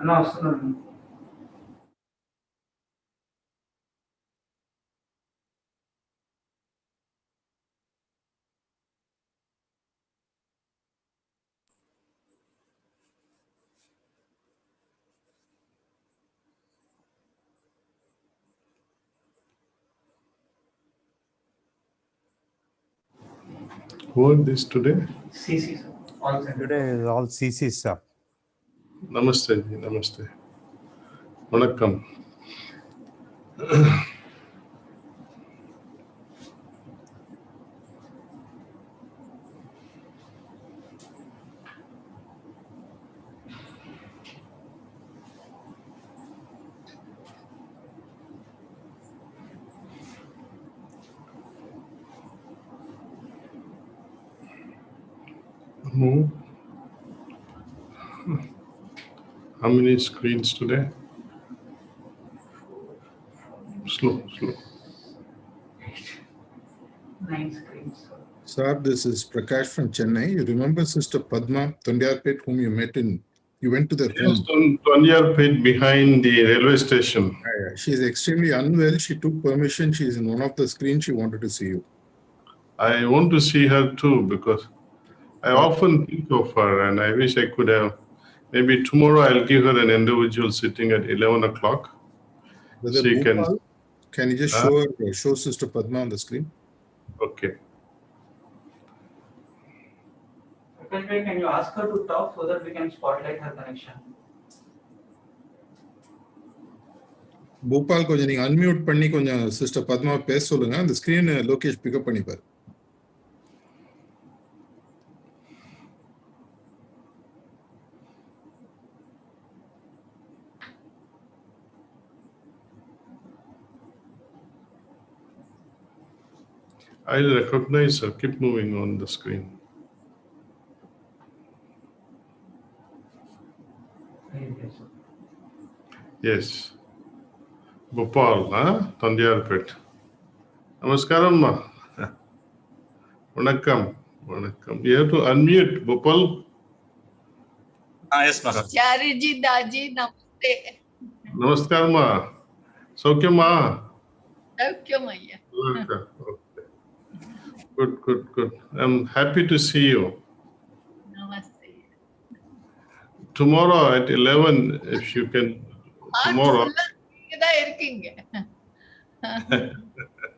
No. Who are these today? CC, sir. All centered. Today is all CC, sir. Namaste, ji, namaste. Vanakkam. Move. How many screens today? Slow. 9 screens, sir. Sir, this is Prakash from Chennai. You remember Sister Padma Tondiarpet, whom you met in, you went to their Yes, home. Tondiarpet behind the railway station. She is extremely unwell. She took permission. She is in one of the screens. She wanted to see you. I want to see her too because I often think of her and I wish I could have. Maybe tomorrow I'll give her an individual sitting at 11 o'clock. Brother She can. Bhupal, can you just show Sister Padma on the screen? Okay. Prakash bhai, can you ask her to talk so that we can spotlight her connection? Bhupal, கொஞ்சம் நீங்க unmute பண்ணி கொஞ்சம் Sister Padma பேச சொல்லுங்க. அந்த screen Lokesh pick up பண்ணிப்பார். I'll recognize her. Keep moving on the screen. Yes. Bhopal, Tondiarpet. Namaskaram, ma. Vanakkam. You have to unmute, Bhopal. Yes, Master. Chariji, Daaji, namaste. Namaskar, ma. Saukyam, ma. Saukyam, Ayya. Okay. Good. I'm happy to see you. Namaste. Tomorrow at 11, if you can. Tomorrow.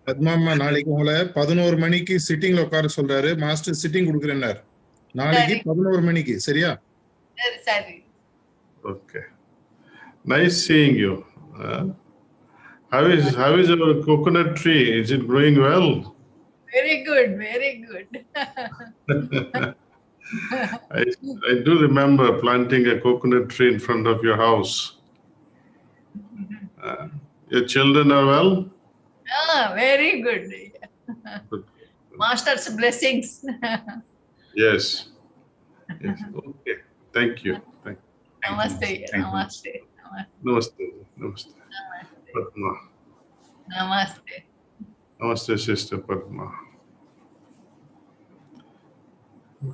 பத்மாம்மா நாளைக்கு உங்களை 11 மணிக்கு சிட்டிங்ல உட்கார சொல்றாரு. Master sitting கொடுக்குறேன்னார். நாளைக்கு 11 மணிக்கு சரியா? சரி. Okay. Nice seeing you. How is your coconut tree? Is it growing well? Very good. I do remember planting a coconut tree in front of your house. Your children are well? Very good. Good. Master's blessings. Yes. Okay. Thank you. Namaste. Padma. Namaste, Sister Padma.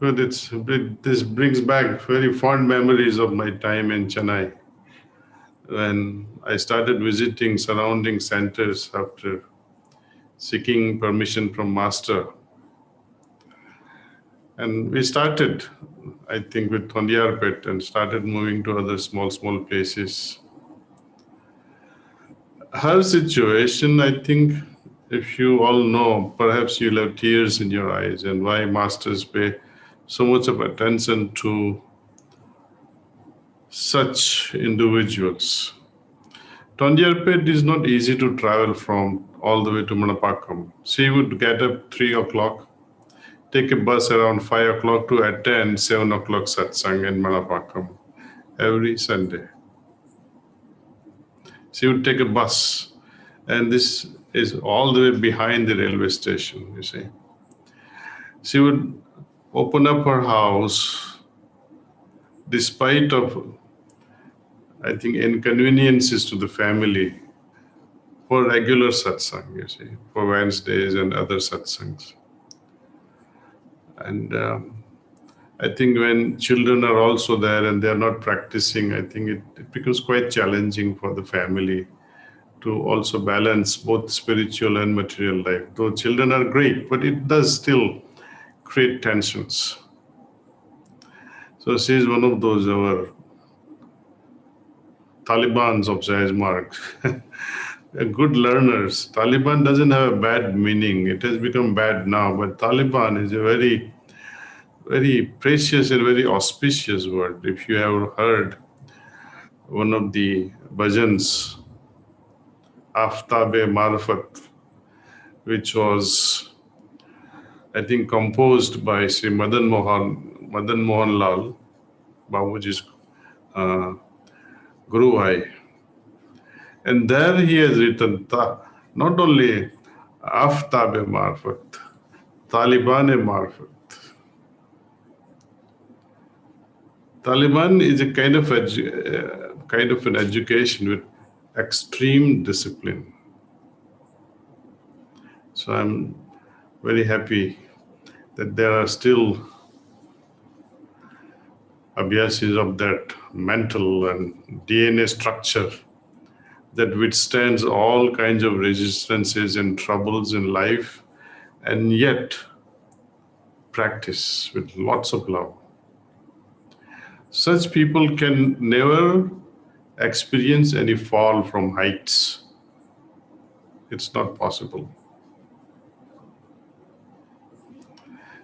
Good. This brings back very fond memories of my time in Chennai, when I started visiting surrounding centers after seeking permission from Master. And we started, I think, with Tondiarpet and started moving to other small places. Her situation, I think, if you all know, perhaps you'll have tears in your eyes, and why masters pay so much of attention to such individuals. Tondiarpet is not easy to travel from all the way to Manapakam. She would get up 3 o'clock, take a bus around 5 o'clock to attend 7 o'clock satsang in Manapakam every Sunday. She would take a bus, and this is all the way behind the railway station, you see. She would open up her house despite of, I think, inconveniences to the family for regular satsang, you see, for Wednesdays and other satsangs. And I think when children are also there and they are not practicing, I think it becomes quite challenging for the family to also balance both spiritual and material life. Though children are great, but it does still create tensions. So she is one of those our Talibans of Zayasmark. Good learners. Taliban doesn't have a bad meaning. It has become bad now, but Taliban is a very, very precious and very auspicious word. If you have heard one of the bhajans, Aftab-e Marfat, which was, I think, composed by Sri Madan Mohan Lal, Babuji's uh, Guru Bhai. And there he has written not only Aftab-e Marfat, Taliban-e Marfat. Taliban is a kind of an education with extreme discipline. So I'm very happy that there are still abhyasis of that mental and DNA structure that withstands all kinds of resistances and troubles in life, and yet practice with lots of love. Such people can never experience any fall from heights. It's not possible.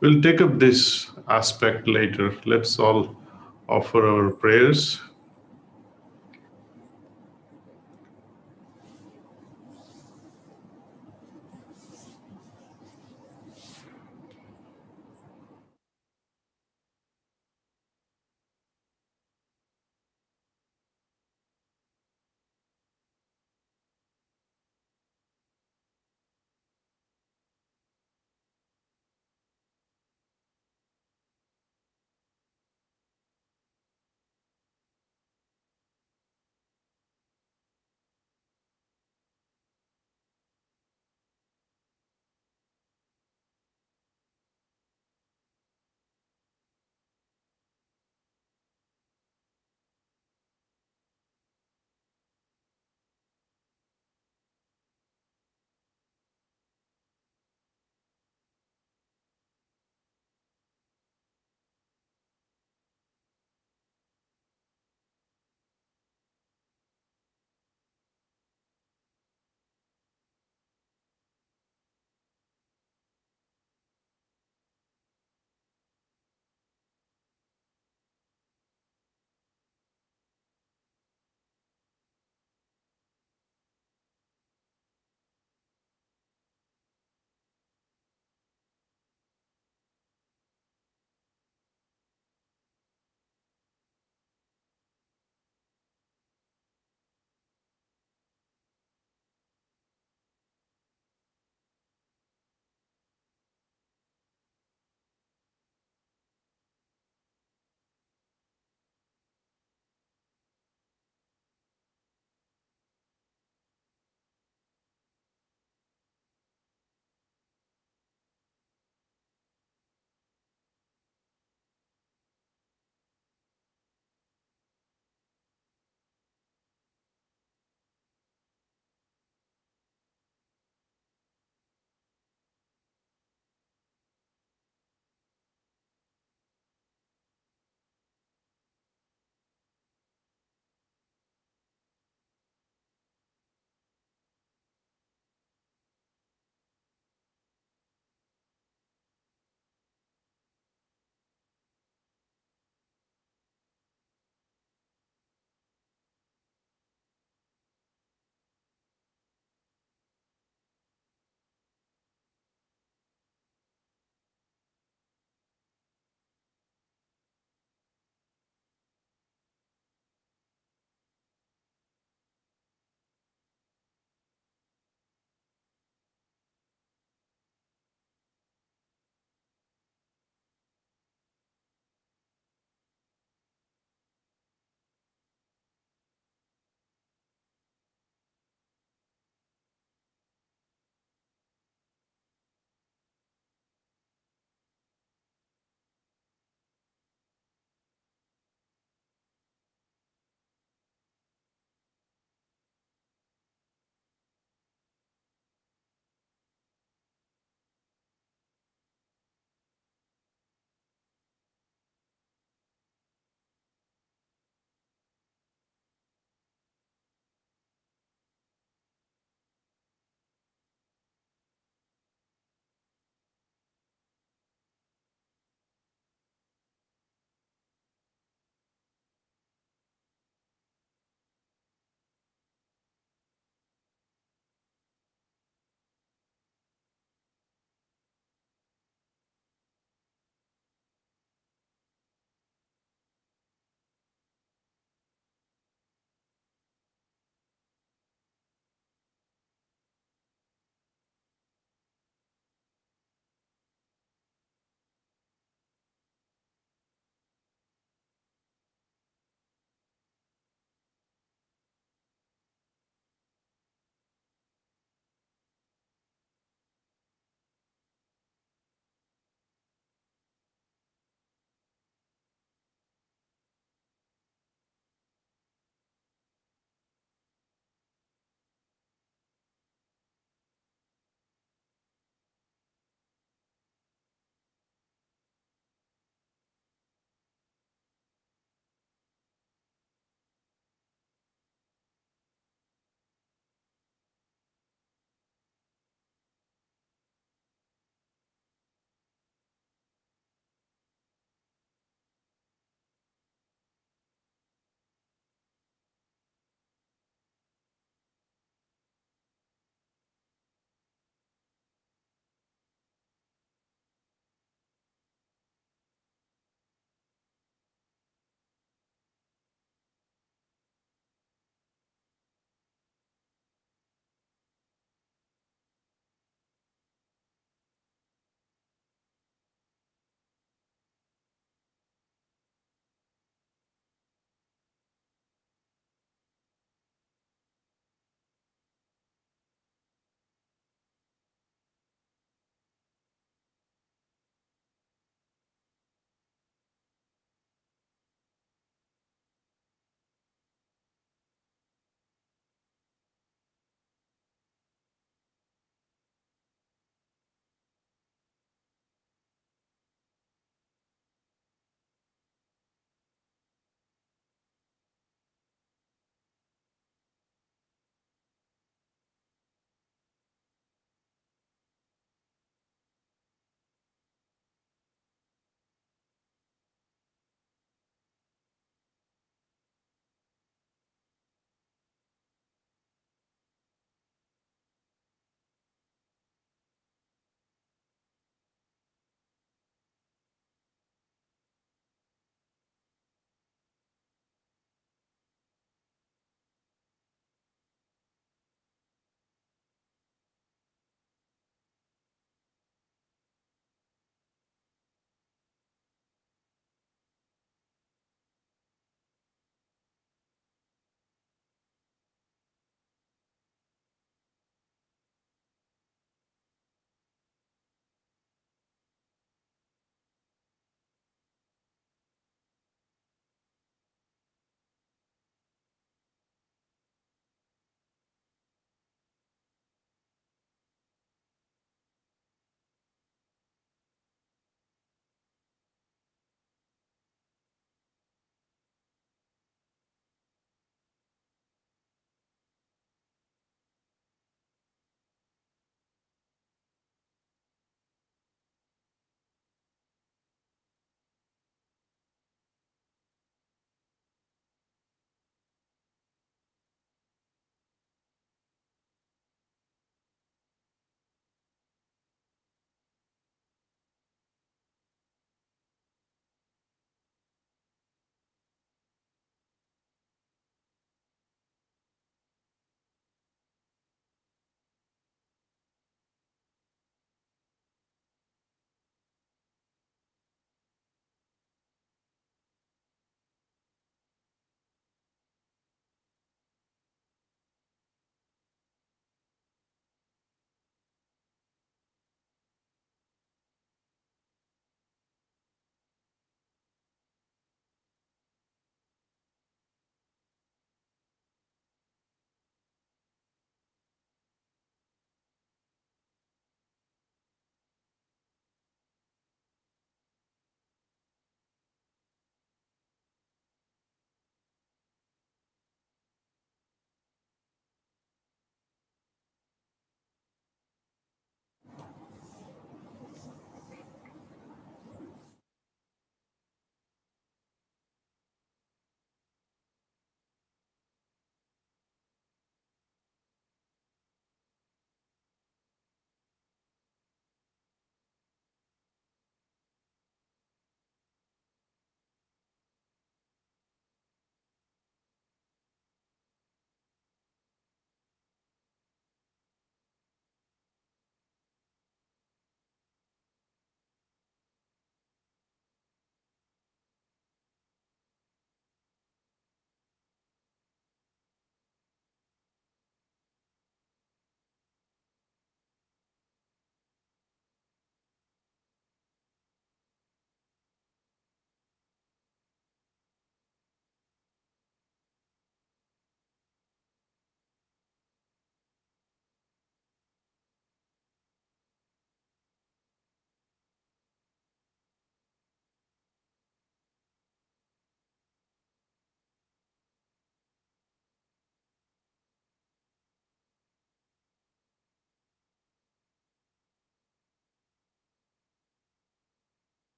We'll take up this aspect later. Let's all offer our prayers.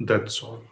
That's all.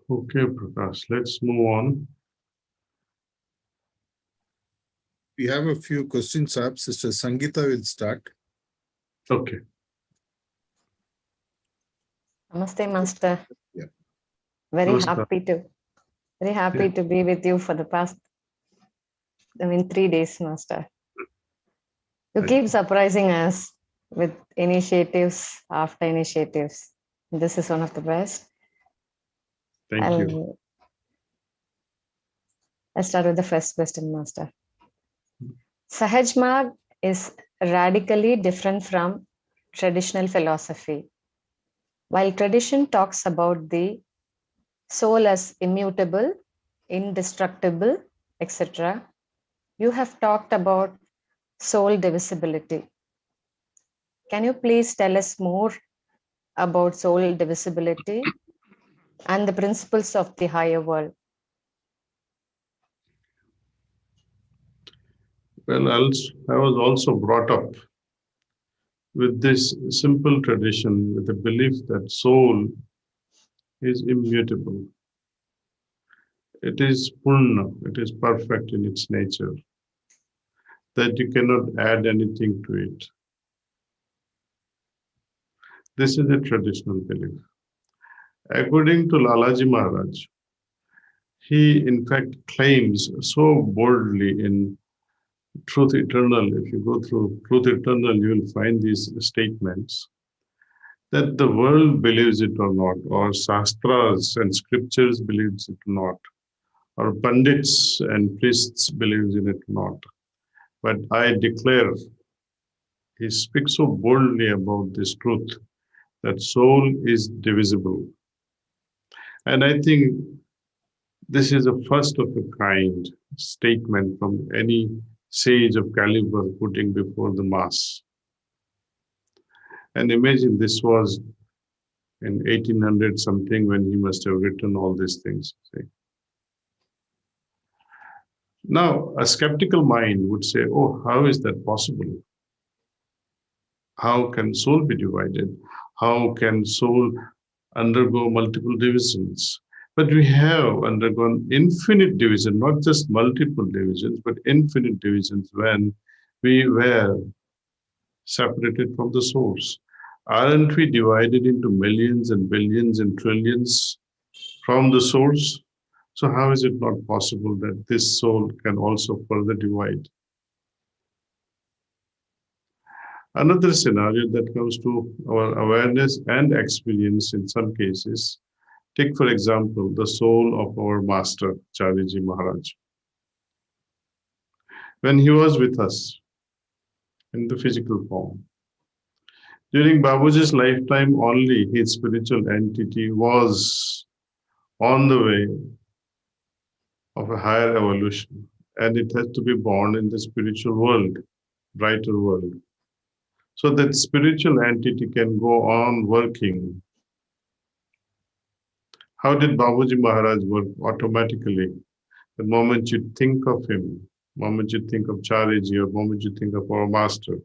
Okay, Prakash, let's move on. We have a few questions up. Sister Sangeeta will start. Okay. Namaste, Master. Yeah. Very Namaskar. happy to be with you for the past, 3 days, Master. You Thank keep you. surprising us with initiatives after initiatives. This is one of the best. Thank you. I'll start with the first question, Master. Sahaj Marg is radically different from traditional philosophy. While tradition talks about the soul as immutable, indestructible, etc., you have talked about soul divisibility. Can you please tell us more about soul divisibility and the principles of the higher world? Well, I was also brought up with this simple tradition, with the belief that soul is immutable. It is purna, it is perfect in its nature, that you cannot add anything to it. This is a traditional belief. According to Lalaji Maharaj, he in fact claims so boldly in Truth Eternal, if you go through Truth Eternal, you will find these statements that the world believes it or not, or Shastras and scriptures believes it or not, or Pandits and priests believes in it or not. But I declare, he speaks so boldly about this truth, that soul is divisible. And I think this is a first of a kind statement from any sage of caliber putting before the mass. And imagine this was in 1800 something when he must have written all these things. Now, a skeptical mind would say, oh, how is that possible? How can soul be divided? How can soul undergo multiple divisions? But we have undergone infinite division, not just multiple divisions, but infinite divisions when we were separated from the source. Aren't we divided into millions and billions and trillions from the source? So how is it not possible that this soul can also further divide? Another scenario that comes to our awareness and experience in some cases, take for example, the soul of our master, Chariji Maharaj. When he was with us in the physical form, during Babuji's lifetime only, his spiritual entity was on the way of a higher evolution, and it has to be born in the spiritual world, brighter world, so that spiritual entity can go on working. How did Babuji Maharaj work? Automatically? The moment you think of him, moment you think of Chariji, or moment you think of our master,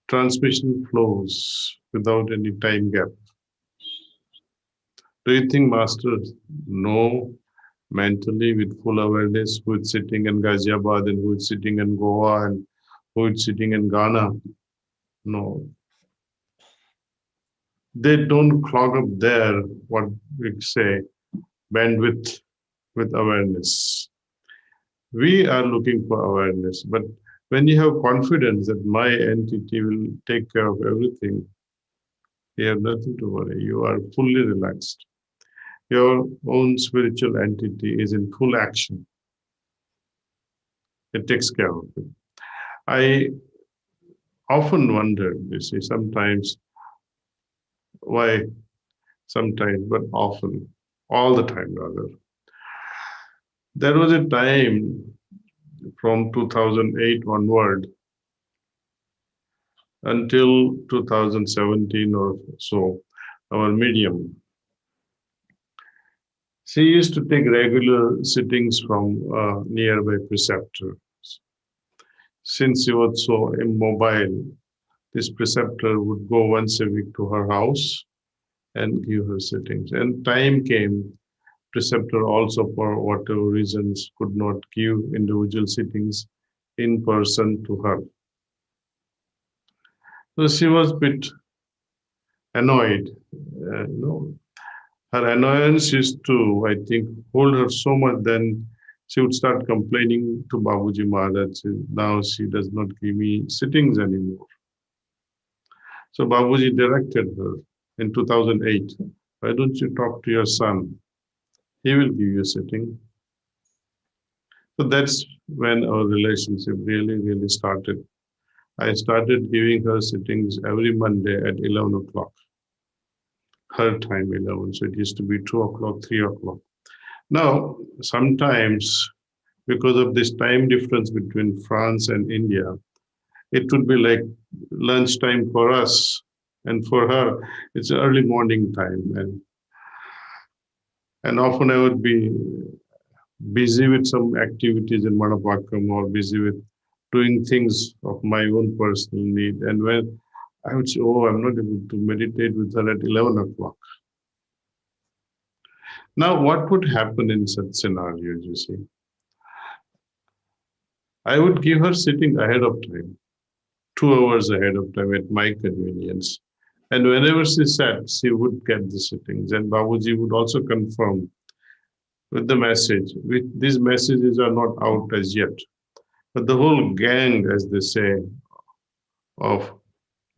transmission flows without any time gap. Do you think masters know mentally with full awareness who is sitting in Ghaziabad and who is sitting in Goa and who is sitting in Ghana. No. They don't clog up their, what we say, bandwidth with awareness. We are looking for awareness, but when you have confidence that my entity will take care of everything, you have nothing to worry. You are fully relaxed. Your own spiritual entity is in full action. It takes care of it. I often wonder, you see, sometimes why, sometimes, but often, all the time rather. There was a time from 2008 onward until 2017 or so, our medium. She used to take regular sittings from nearby preceptor. Since she was so immobile, this preceptor would go once a week to her house and give her sittings. And time came, preceptor also for whatever reasons could not give individual sittings in person to her. So she was a bit annoyed. Her annoyance used to, I think, hold her so much, then she would start complaining to Babuji Maharaj. Now she does not give me sittings anymore. So Babuji directed her in 2008, why don't you talk to your son? He will give you a sitting. So that's when our relationship really started. I started giving her sittings every Monday at 11 o'clock. Her time 11, so it used to be 2 o'clock, 3 o'clock. Now, sometimes because of this time difference between France and India, it would be like lunchtime for us, and for her, it's early morning time. And often I would be busy with some activities in Manapakam or busy with doing things of my own personal need. And when I would say, oh, I'm not able to meditate with her at 11 o'clock. Now, what would happen in such scenarios, you see? I would give her sitting ahead of time, 2 hours ahead of time at my convenience. And whenever she sat, she would get the sittings. And Babuji would also confirm with the message. These messages are not out as yet. But the whole gang, as they say, of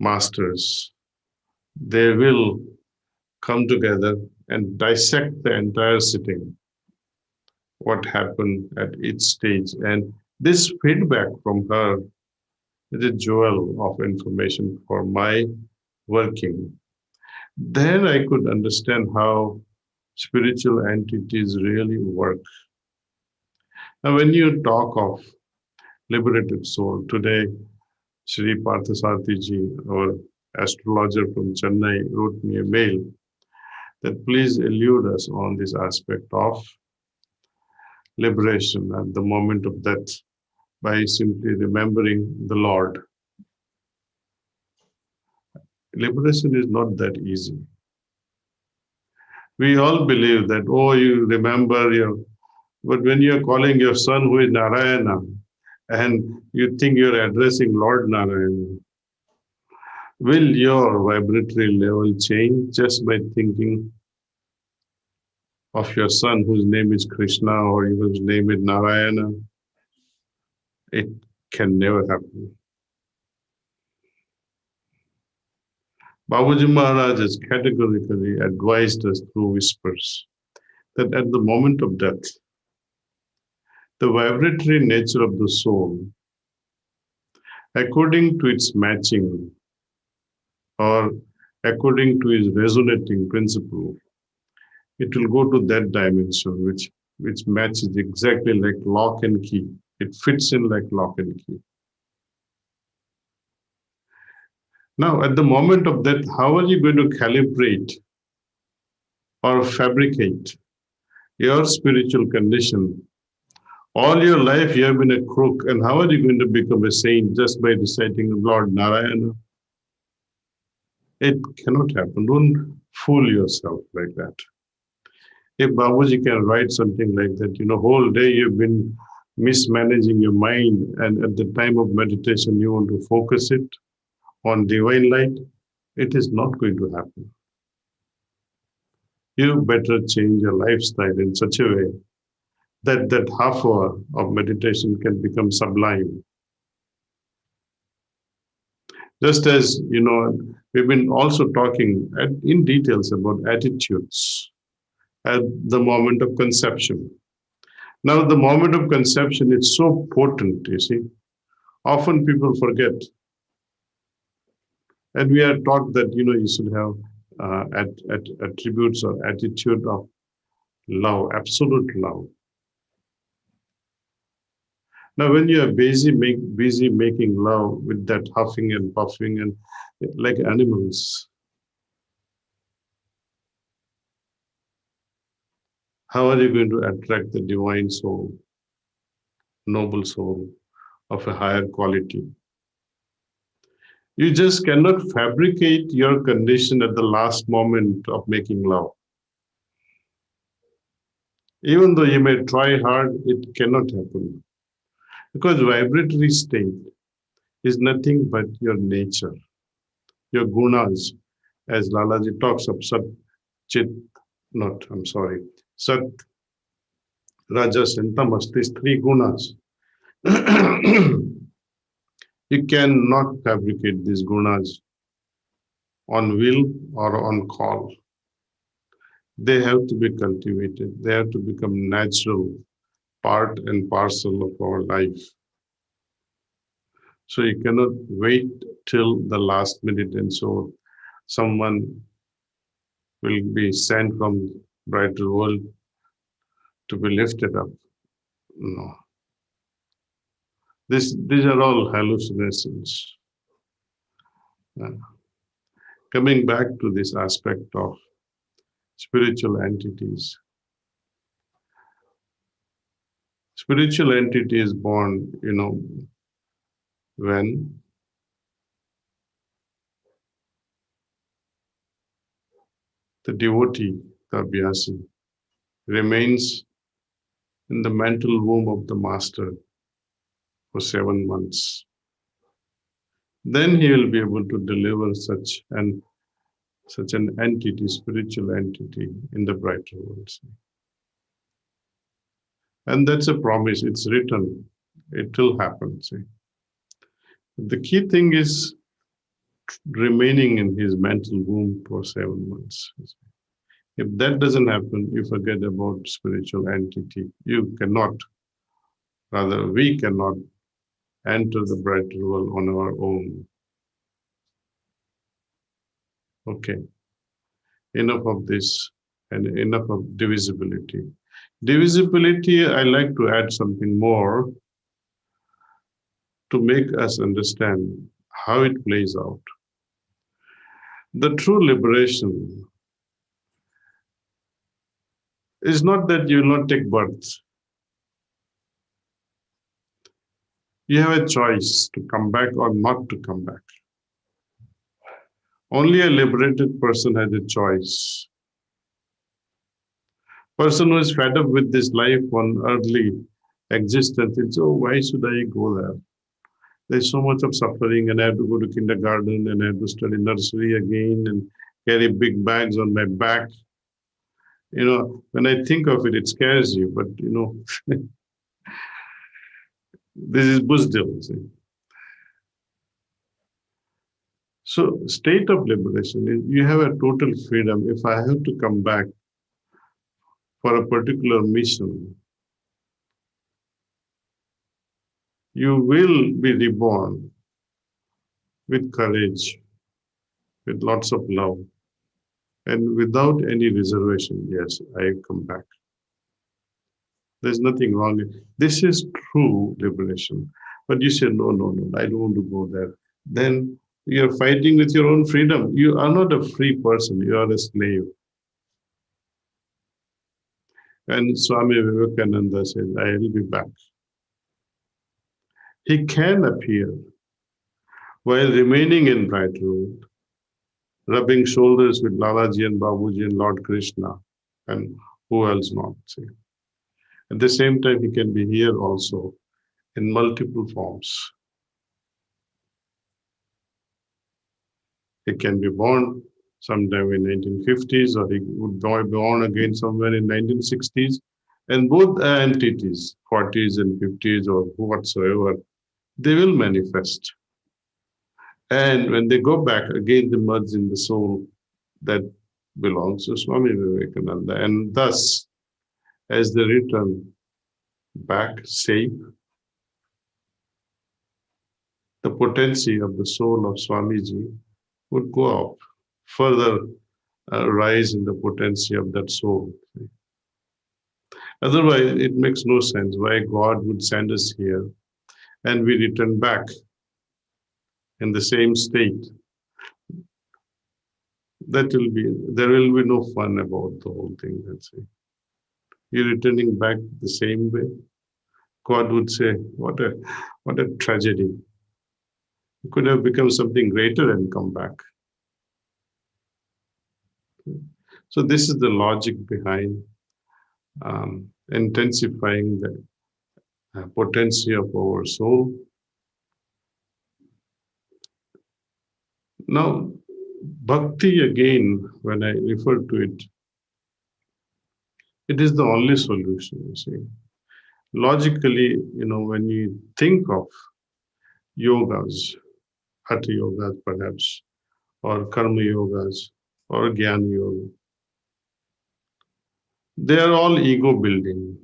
masters, they will come together and dissect the entire sitting, what happened at each stage. And this feedback from her is a jewel of information for my working. Then I could understand how spiritual entities really work. Now, when you talk of liberated soul, today, Sri Parthasarthiji, our astrologer from Chennai, wrote me a mail that please elude us on this aspect of liberation at the moment of death by simply remembering the Lord. Liberation is not that easy. We all believe that, oh, you remember but when you're calling your son who is Narayana and you think you're addressing Lord Narayana, will your vibratory level change just by thinking of your son whose name is Krishna or whose name is Narayana? It can never happen. Babuji Maharaj has categorically advised us through whispers that at the moment of death, the vibratory nature of the soul, according to its matching or according to its resonating principle, it will go to that dimension which matches exactly like lock and key. It fits in like lock and key. Now, at the moment of death, how are you going to calibrate or fabricate your spiritual condition? All your life you have been a crook, and how are you going to become a saint just by reciting Lord Narayana? It cannot happen. Don't fool yourself like that. If Babuji can write something like that, whole day you've been mismanaging your mind, and at the time of meditation you want to focus it on divine light, it is not going to happen. You better change your lifestyle in such a way that half hour of meditation can become sublime. Just as, we've been also talking in details about attitudes at the moment of conception. Now, the moment of conception is so potent, you see. Often people forget. And we are taught that, you should have attributes or attitude of love, absolute love. Now, when you are busy making love with that huffing and puffing and like animals, how are you going to attract the divine soul, noble soul of a higher quality? You just cannot fabricate your condition at the last moment of making love. Even though you may try hard, it cannot happen. Because vibratory state is nothing but your nature, your gunas, as Lalaji talks of Sat, Rajas and Tamas, these three gunas. You cannot fabricate these gunas on will or on call. They have to be cultivated. They have to become natural part and parcel of our life. So you cannot wait till the last minute and so someone will be sent from brighter world to be lifted up. No. These are all hallucinations. Coming back to this aspect of spiritual entities. Spiritual entity is born, when the devotee, the abhyasi, remains in the mental womb of the master for 7 months. Then he will be able to deliver such an entity, spiritual entity, in the brighter world. And that's a promise, it's written, it will happen. See. The key thing is remaining in his mental womb for 7 months. If that doesn't happen, you forget about spiritual entity. You cannot, rather we cannot enter the brighter world on our own. Okay, enough of this and enough of divisibility. Divisibility, I like to add something more to make us understand how it plays out. The true liberation is not that you will not take birth. You have a choice to come back or not to come back. Only a liberated person has a choice. Person who is fed up with this life on earthly existence, it's, oh, why should I go there? There's so much of suffering and I have to go to kindergarten and I have to study nursery again and carry big bags on my back. When I think of it, it scares you, but this is Buzdil. So state of liberation is you have a total freedom. If I have to come back for a particular mission, you will be reborn with courage, with lots of love, and without any reservation. Yes, I come back. There's nothing wrong. This is true liberation. But you say, no, I don't want to go there. Then you're fighting with your own freedom. You are not a free person. You are a slave. And Swami Vivekananda says, I will be back. He can appear while remaining in bright world, rubbing shoulders with Lalaji and Babuji and Lord Krishna, and who else not. See. At the same time, he can be here also in multiple forms. He can be born sometime in 1950s, or he would be born again somewhere in 1960s. And both entities, 40s and 50s or whatsoever, they will manifest. And when they go back, again they merge in the soul that belongs to Swami Vivekananda. And thus, as they return back safe, the potency of the soul of Swamiji would go up, further rise in the potency of that soul. Otherwise, it makes no sense why God would send us here and we return back in the same state. There will be no fun about the whole thing, let's say. You're returning back the same way. God would say, what a tragedy. You could have become something greater and come back. So this is the logic behind intensifying the potency of our soul. Now, bhakti again, when I refer to it, it is the only solution, you see. Logically, when you think of yogas, hatha yogas perhaps, or karma yogas, or jnana yoga, they are all ego building.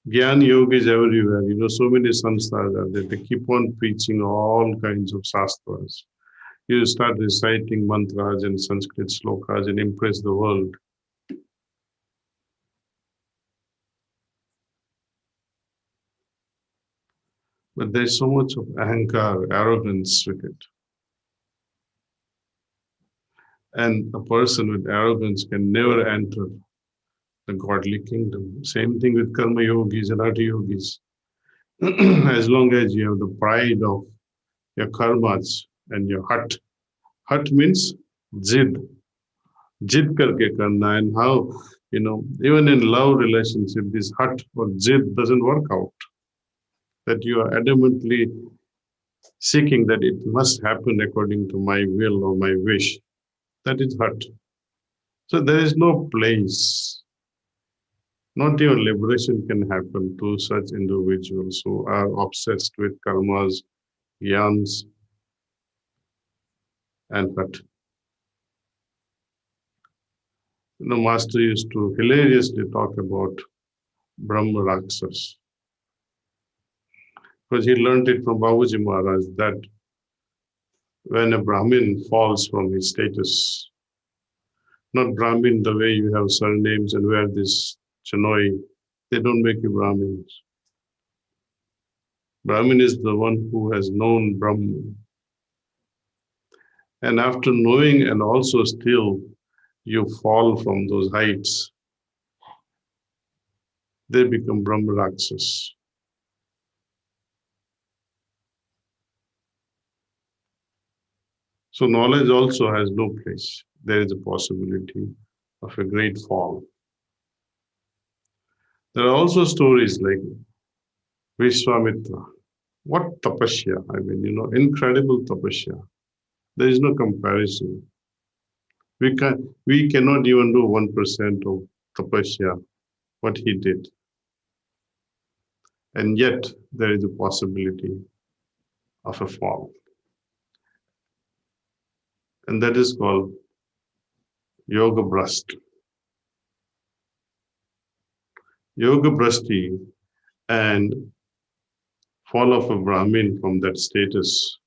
Jnana yoga is everywhere. So many samsthas are there. They keep on preaching all kinds of shastras. You start reciting mantras and Sanskrit slokas and impress the world. But there's so much of ahankar, arrogance with it. And a person with arrogance can never enter the godly kingdom. Same thing with karma yogis and hatha yogis. As long as you have the pride of your karmas and your hat. Hat means jid. Jid karke karna. And how, even in love relationship, this hat or jid doesn't work out. That you are adamantly seeking that it must happen according to my will or my wish. That is hat. So there is no place. Not even liberation can happen to such individuals who are obsessed with karmas, yams, and hat. Master used to hilariously talk about Brahma Raksas. Because he learned it from Babuji Maharaj that when a Brahmin falls from his status, not Brahmin the way you have surnames and wear this chanoi, they don't make you Brahmins. Brahmin is the one who has known Brahman. And after knowing and also still you fall from those heights, they become Brahma Raksas. So knowledge also has no place. There is a possibility of a great fall. There are also stories like Vishwamitra. What tapasya, incredible tapasya. There is no comparison. We cannot even do 1% of tapasya, what he did. And yet there is a possibility of a fall. And that is called Yoga Bhrashti. Yoga Bhrashti and fall of a Brahmin from that status,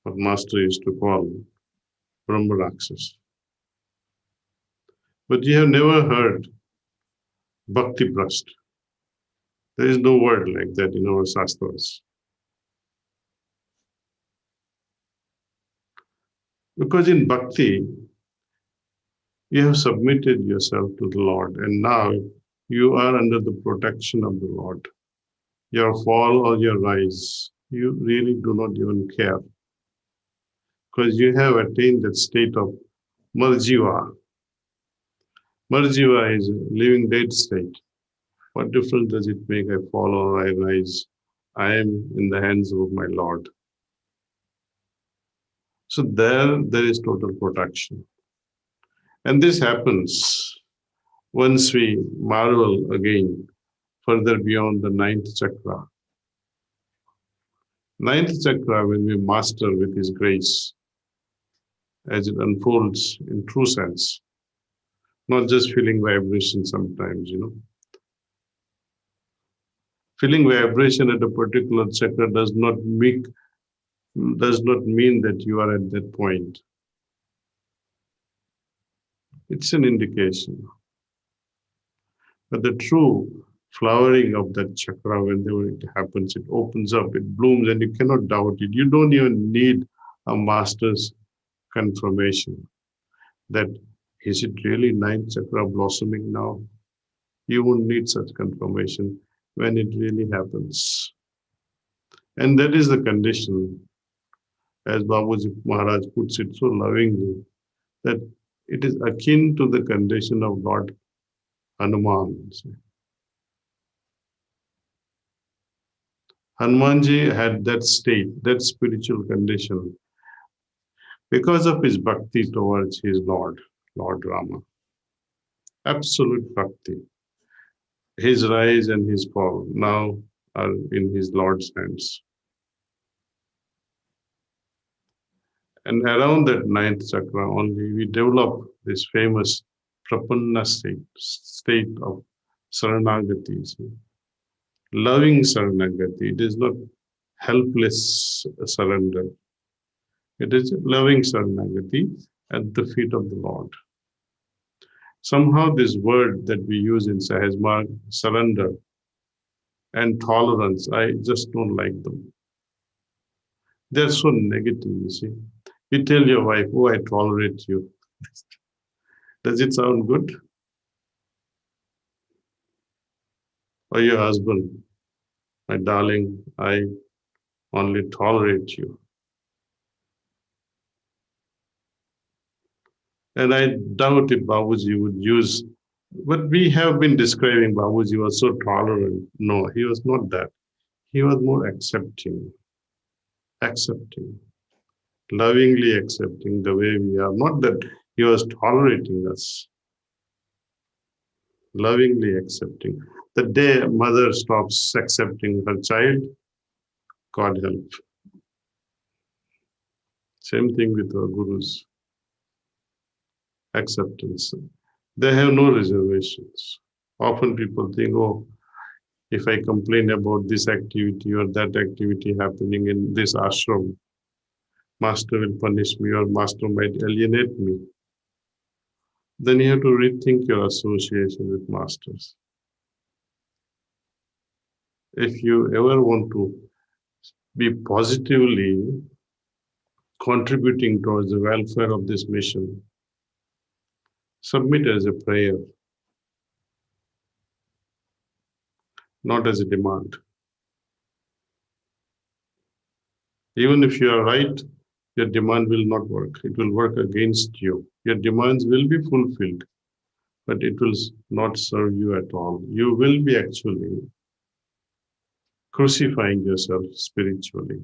what Master used to call Brahma Raksas. But you have never heard Bhakti Bhrashti. There is no word like that in our Shastras. Because in Bhakti, you have submitted yourself to the Lord, and now you are under the protection of the Lord. Your fall or your rise, you really do not even care. Because you have attained that state of marjiva. Marjiva is living dead state. What difference does it make? I fall or I rise. I am in the hands of my Lord. So there is total protection. And this happens once we marvel again further beyond the ninth chakra. Ninth chakra, when we master with His grace, as it unfolds in true sense, not just feeling vibration sometimes, Feeling vibration at a particular chakra does not mean that you are at that point. It's an indication. But the true flowering of that chakra, whenever it happens, it opens up, it blooms, and you cannot doubt it. You don't even need a master's confirmation that is it really ninth chakra blossoming now? You won't need such confirmation when it really happens. And that is the condition, as Babuji Maharaj puts it so lovingly, that it is akin to the condition of Lord Hanuman. Hanumanji had that state, that spiritual condition, because of his bhakti towards his Lord Rama. Absolute bhakti. His rise and his fall now are in his Lord's hands. And around that ninth chakra only, we develop this famous prapanna state of saranagati. Loving saranagati. It is not helpless surrender. It is loving saranagati at the feet of the Lord. Somehow this word that we use in Sahajmarg, surrender and tolerance, I just don't like them. They're so negative, you see. You tell your wife, oh, I tolerate you. Does it sound good? Or your husband, my darling, I only tolerate you. And I doubt if Babuji would use, but we have been describing Babuji was so tolerant. No, he was not that. He was more accepting, lovingly accepting the way we are. Not that he was tolerating us, lovingly accepting. The day a mother stops accepting her child, God help. Same thing with our gurus. Acceptance. They have no reservations. Often people think, oh, if I complain about this activity or that activity happening in this ashram, master will punish me or master might alienate me. Then you have to rethink your association with masters. If you ever want to be positively contributing towards the welfare of this mission, submit as a prayer, not as a demand. Even if you are right, your demand will not work. It will work against you. Your demands will be fulfilled, but it will not serve you at all. You will be actually crucifying yourself spiritually.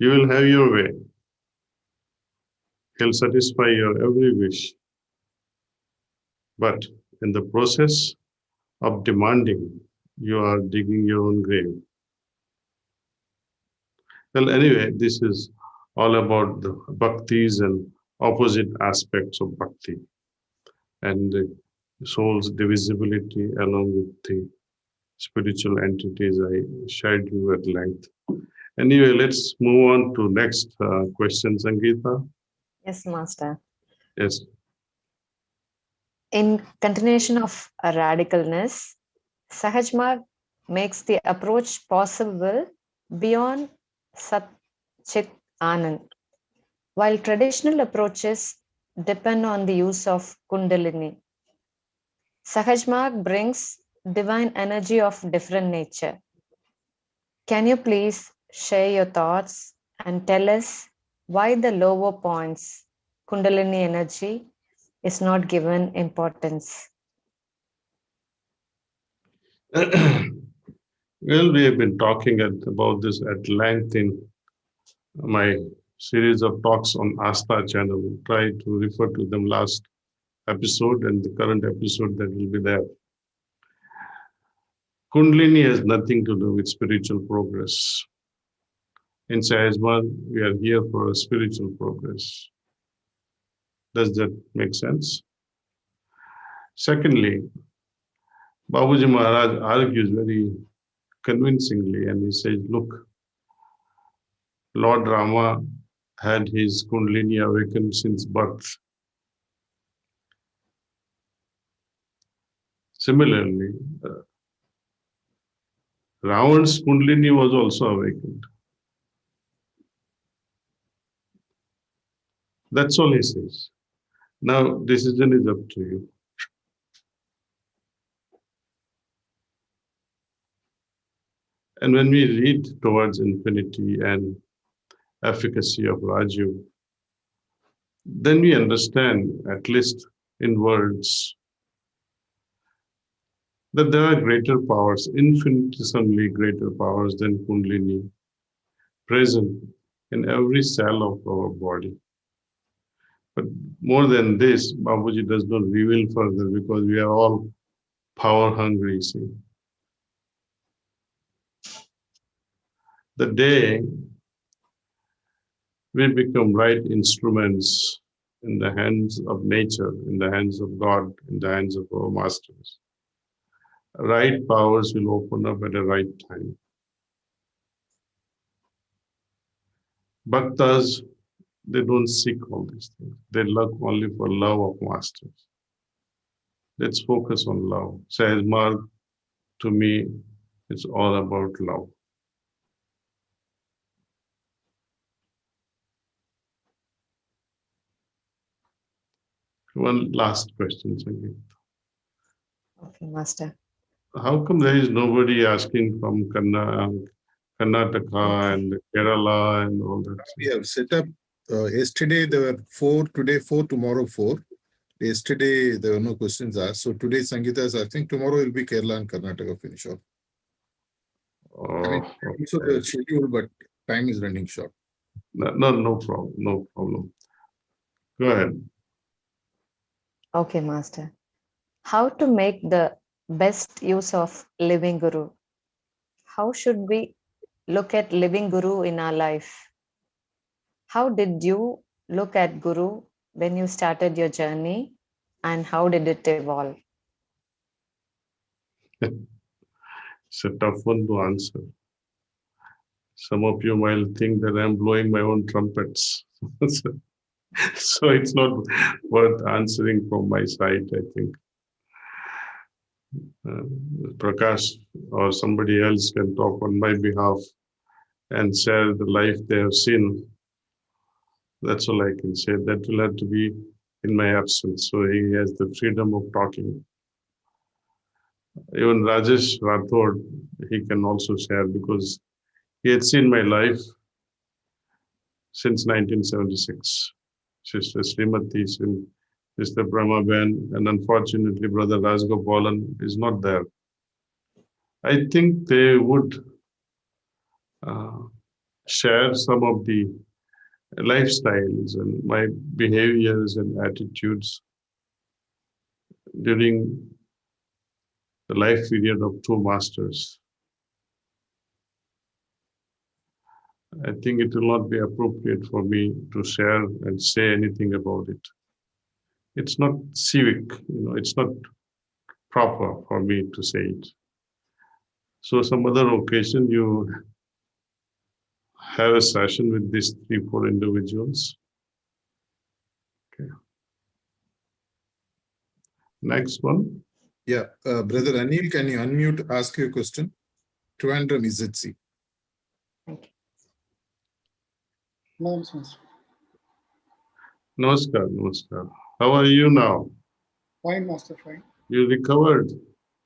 You will have your way. He'll satisfy your every wish. But in the process of demanding, you are digging your own grave. Well, anyway, this is all about the bhaktis and opposite aspects of bhakti and the soul's divisibility along with the spiritual entities I shared you at length. Anyway, let's move on to next question, Sangeeta. Yes, Master. Yes. In continuation of radicalness, Sahajmarg makes the approach possible beyond Sat Chit Anand, while traditional approaches depend on the use of Kundalini. Sahajmarg brings divine energy of different nature. Can you please share your thoughts and tell us why the lower points, Kundalini energy, is not given importance? Well, we have been talking about this at length in my series of talks on Asta channel. Try to refer to them last episode and the current episode that will be there. Kundalini has nothing to do with spiritual progress. In Sahajman, we are here for a spiritual progress. Does that make sense? Secondly, Babuji Maharaj argues very convincingly and he says, look, Lord Rama had his Kundalini awakened since birth. Similarly, Ravan's Kundalini was also awakened. That's all he says. Now, decision is up to you. And when we read towards infinity and efficacy of Rajiv, then we understand, at least in words, that there are greater powers, infinitesimally greater powers than Kundalini, present in every cell of our body. But more than this, Babuji does not reveal further because we are all power hungry, see. The day we become right instruments in the hands of nature, in the hands of God, in the hands of our masters, right powers will open up at the right time. Bhaktas, they don't seek all these things. They look only for love of masters. Let's focus on love. Says Mark, to me, it's all about love. One last question, Sangeet. Okay, Master. How come there is nobody asking from Karnataka and Kerala and all that? We have set up, yesterday there were 4, today 4, tomorrow 4. Yesterday there were no questions asked. So today Sangeeta is asking, tomorrow will be Kerala and Karnataka finish off. I mean, also the schedule, but time is running short. No problem, no problem. Go ahead. Okay, Master. How to make the best use of living Guru? How should we look at living Guru in our life? How did you look at Guru when you started your journey, and how did it evolve? It's a tough one to answer. Some of you might think that I'm blowing my own trumpets. So it's not worth answering from my side, I think. Prakash or somebody else can talk on my behalf and share the life they have seen. That's all I can say. That will have to be in my absence. So he has the freedom of talking. Even Rajesh Rathod, he can also share because he had seen my life since 1976. Sister Srimati, Sister Brahma Ben, and unfortunately Brother Rajgopalan is not there. I think they would share some of the lifestyles and my behaviors and attitudes during the life period of two masters. I think it will not be appropriate for me to share and say anything about it. It's not civic, it's not proper for me to say it. So some other occasion you have a session with these 3-4 individuals. Okay. Next one. Yeah, Brother Anil, can you unmute, ask your question? Trivandrum ZC. Thank you. Namaskar, namaskar. How are you now? Fine, Master, fine. You recovered?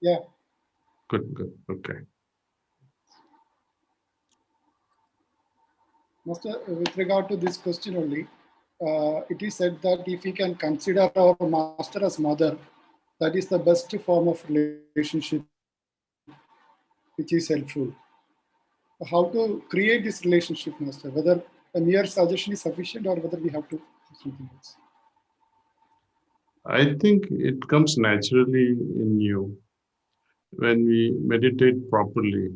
Yeah. Good, good, okay. Master, with regard to this question only, it is said that if we can consider our master as mother, that is the best form of relationship which is helpful. How to create this relationship, master? Whether a mere suggestion is sufficient or whether we have to do something else. I think it comes naturally in you when we meditate properly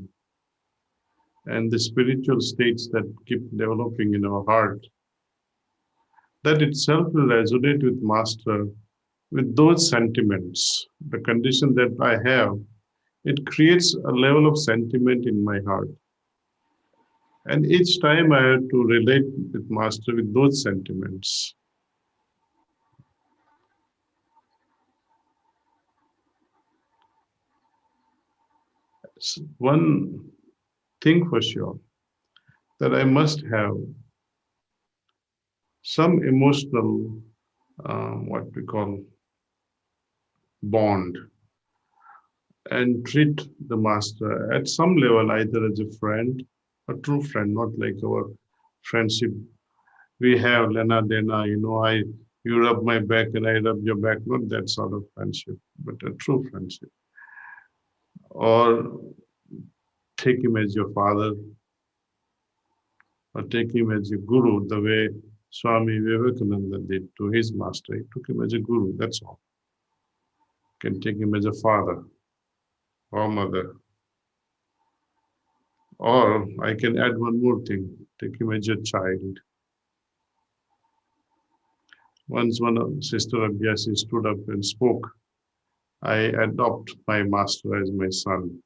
and the spiritual states that keep developing in our heart. That itself will resonate with Master with those sentiments. The condition that I have, it creates a level of sentiment in my heart. And each time I have to relate with Master with those sentiments. One thing for sure, that I must have some emotional, what we call bond, and treat the Master at some level, either as a friend, a true friend, not like our friendship we have, Lena Dena, you rub my back and I rub your back, not that sort of friendship, but a true friendship. Or take him as your father, or take him as your guru, the way Swami Vivekananda did to his master. He took him as a guru, that's all. You can take him as a father or mother. Or I can add one more thing, take him as your child. Once one of Sister Abhyasi stood up and spoke, I adopt my master as my son.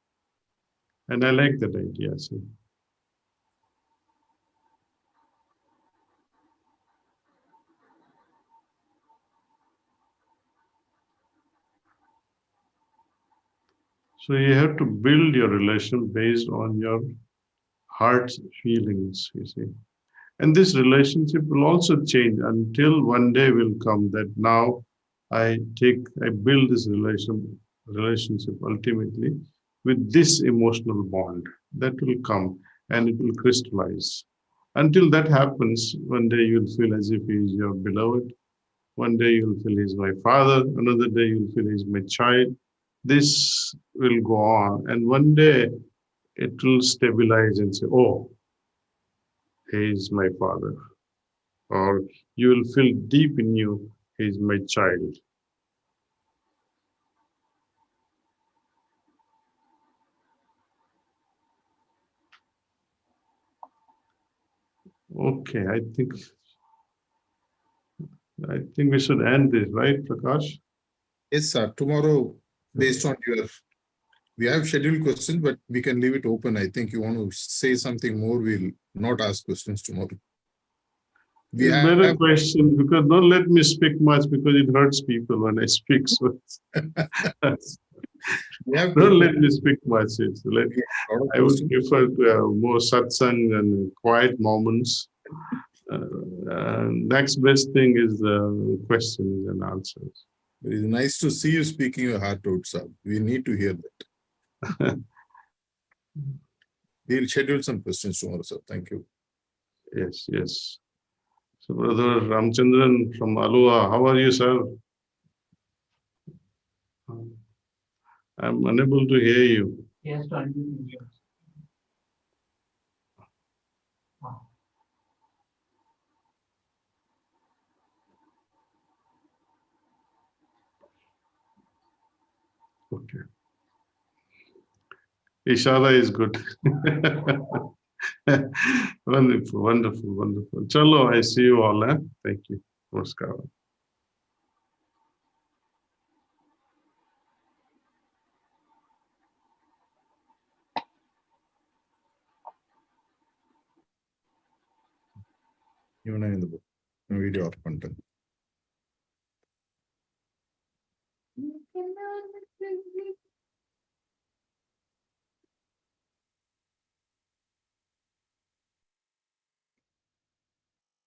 And I like that idea. See. So you have to build your relation based on your heart's feelings, you see. And this relationship will also change until one day will come that now I build this relationship ultimately with this emotional bond. That will come and it will crystallize. Until that happens, one day you'll feel as if he is your beloved. One day you'll feel he's my father. Another day you'll feel he's my child. This will go on. And one day it will stabilize and say, oh, he is my father. Or you will feel deep in you, he is my child. Okay, I think we should end this, right, Prakash? Yes, sir. Tomorrow, based on we have scheduled questions, but we can leave it open. I think you want to say something more, we'll not ask questions tomorrow. We better question, because don't let me speak much because it hurts people when I speak. So don't let me speak much. I would prefer to have more satsang and quiet moments. Next best thing is the questions and answers. It is nice to see you speaking your heart out, sir. We need to hear that. We'll schedule some questions tomorrow, sir. Thank you. Yes, yes. So, Brother Ramchandran from Alua, how are you, sir? I'm unable to hear you. Yes, Okay. Ishara is good. Wonderful, wonderful, wonderful. Chalo, I see you all. Thank you. Namaskar. Even in the book, video of content.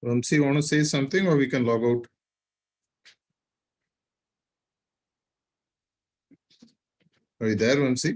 Ramsi, you want to say something or we can log out? Are you there, Ramsi?